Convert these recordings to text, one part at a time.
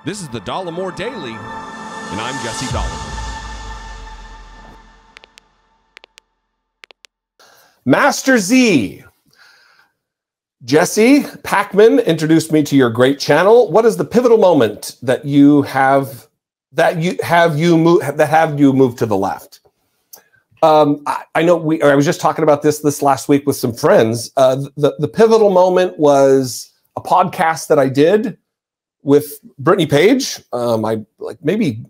This is the Dollemore Daily, and I'm Jesse Dollemore. Master Z. Jesse Packman introduced me to your great channel. What is the pivotal moment that you have you moved to the left? I know I was just talking about this last week with some friends. The pivotal moment was a podcast that I did with Brittany Page. Maybe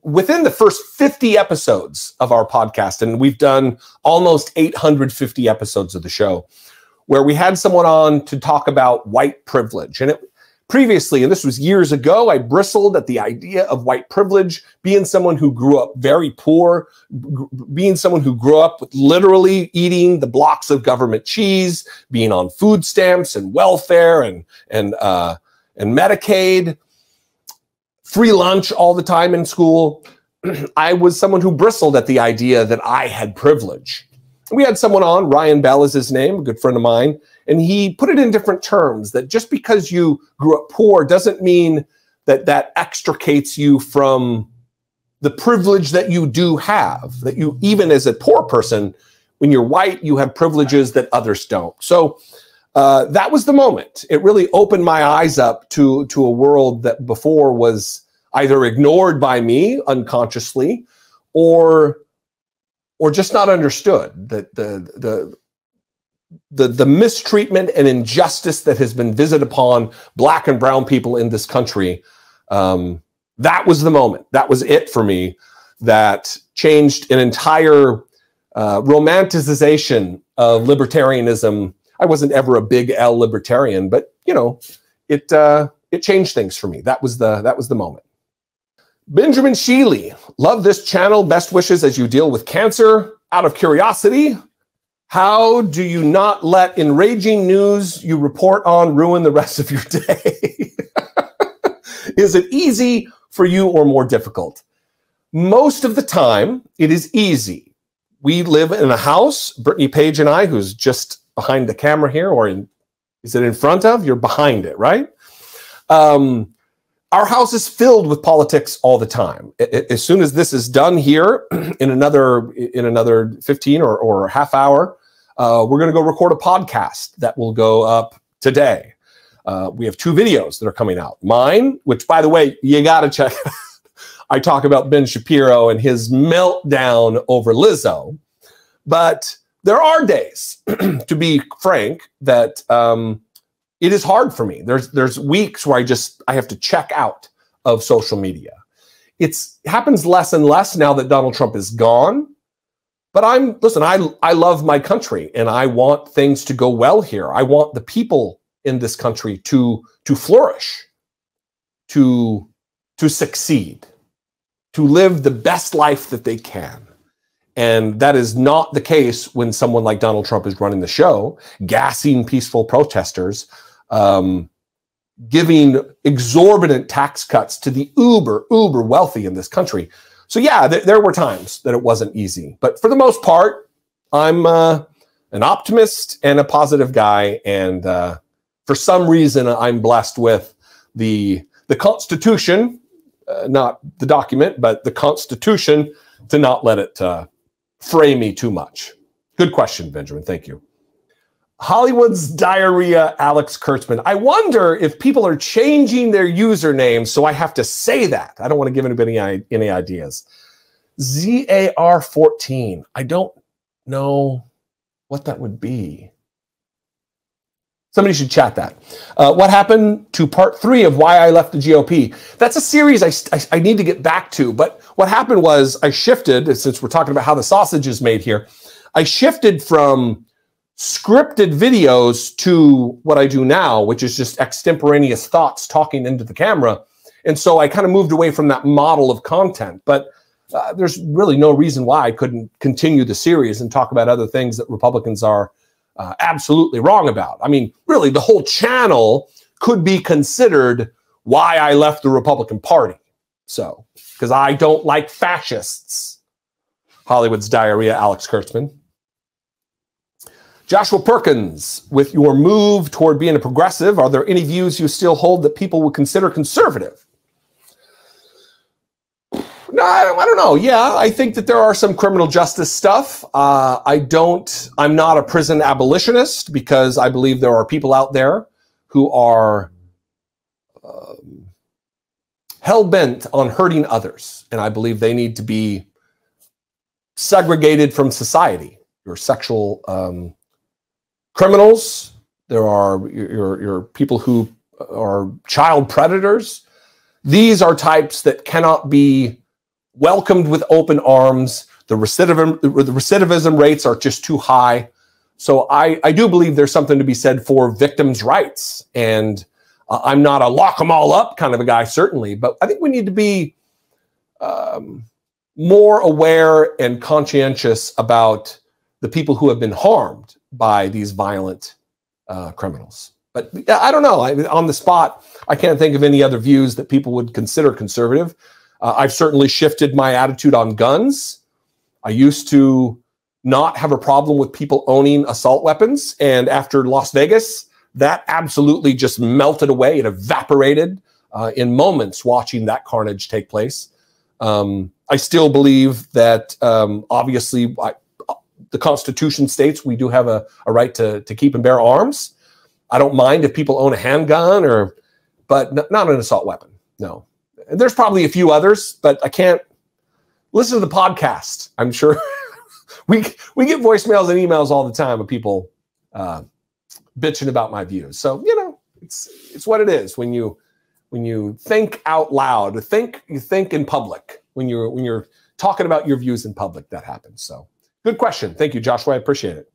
within the first 50 episodes of our podcast, and we've done almost 850 episodes of the show, where we had someone on to talk about white privilege. And previously, and this was years ago, I bristled at the idea of white privilege, being someone who grew up very poor, being someone who grew up with literally eating the blocks of government cheese, being on food stamps and welfare and Medicaid, free lunch all the time in school. I was someone who bristled at the idea that I had privilege. We had someone on, Ryan Bell is his name, a good friend of mine, and he put it in different terms, that just because you grew up poor doesn't mean that that extricates you from the privilege that you do have, that you, even as a poor person, when you're white, you have privileges that others don't. So that was the moment. It really opened my eyes up to a world that before was either ignored by me unconsciously or just not understood. That the mistreatment and injustice that has been visited upon Black and brown people in this country, that was the moment. That was it for me. That changed an entire romanticization of libertarianism. I wasn't ever a big L libertarian, but you know, it changed things for me. That was the moment. Benjamin Sheely, love this channel. Best wishes as you deal with cancer. Out of curiosity, how do you not let enraging news you report on ruin the rest of your day? Is it easy for you or more difficult? Most of the time, it is easy. We live in a house, Brittany Page and I, who's just behind the camera here, or is it in front of? You're behind it, right? Our house is filled with politics all the time. As soon as this is done here, in another 15 or half hour, we're going to go record a podcast that will go up today. We have 2 videos that are coming out. Mine, which by the way, you got to check. I talk about Ben Shapiro and his meltdown over Lizzo, but there are days, to be frank, that it is hard for me. There's weeks where I have to check out of social media. It happens less and less now that Donald Trump is gone. But I love my country and I want things to go well here. I want the people in this country to flourish, to succeed, to live the best life that they can. And that is not the case when someone like Donald Trump is running the show, gassing peaceful protesters, giving exorbitant tax cuts to the uber wealthy in this country. So yeah, there were times that it wasn't easy. But for the most part, I'm an optimist and a positive guy. And for some reason, I'm blessed with the Constitution, not the document, but the Constitution, to not let it fray me too much. Good question, Benjamin. Thank you. Hollywood's Diarrhea, Alex Kurtzman. I wonder if people are changing their usernames, so I have to say that. I don't want to give anybody any ideas. ZAR14. I don't know what that would be. Somebody should chat that. What happened to part 3 of why I left the GOP? That's a series I need to get back to. But what happened was I shifted, since we're talking about how the sausage is made here, I shifted from scripted videos to what I do now, which is just extemporaneous thoughts talking into the camera. And so I kind of moved away from that model of content. But there's really no reason why I couldn't continue the series and talk about other things that Republicans are absolutely wrong about. I mean, really, the whole channel could be considered why I left the Republican Party. So, because I don't like fascists. Hollywood's Diarrhea, Alex Kurtzman. Joshua Perkins, with your move toward being a progressive, are there any views you still hold that people would consider conservative? No, I don't know. Yeah, I think that there are some criminal justice stuff. I'm not a prison abolitionist because I believe there are people out there who are hell-bent on hurting others. And I believe they need to be segregated from society. Your sexual criminals, there are your people who are child predators. These are types that cannot be welcomed with open arms. The recidivism rates are just too high. So I do believe there's something to be said for victims' rights. And I'm not a lock them all up kind of a guy, certainly. But I think we need to be more aware and conscientious about the people who have been harmed by these violent criminals. But I don't know. On the spot, I can't think of any other views that people would consider conservative. I've certainly shifted my attitude on guns. I used to not have a problem with people owning assault weapons. And after Las Vegas, that absolutely just melted away. It evaporated in moments watching that carnage take place. I still believe that obviously the Constitution states we do have a right to keep and bear arms. I don't mind if people own a handgun, but not an assault weapon. No. And there's probably a few others, but I can't listen to the podcast. I'm sure we get voicemails and emails all the time of people bitching about my views. So, you know, it's what it is when you think out loud, you think in public. When you're talking about your views in public, that happens. So good question. Thank you, Joshua. I appreciate it.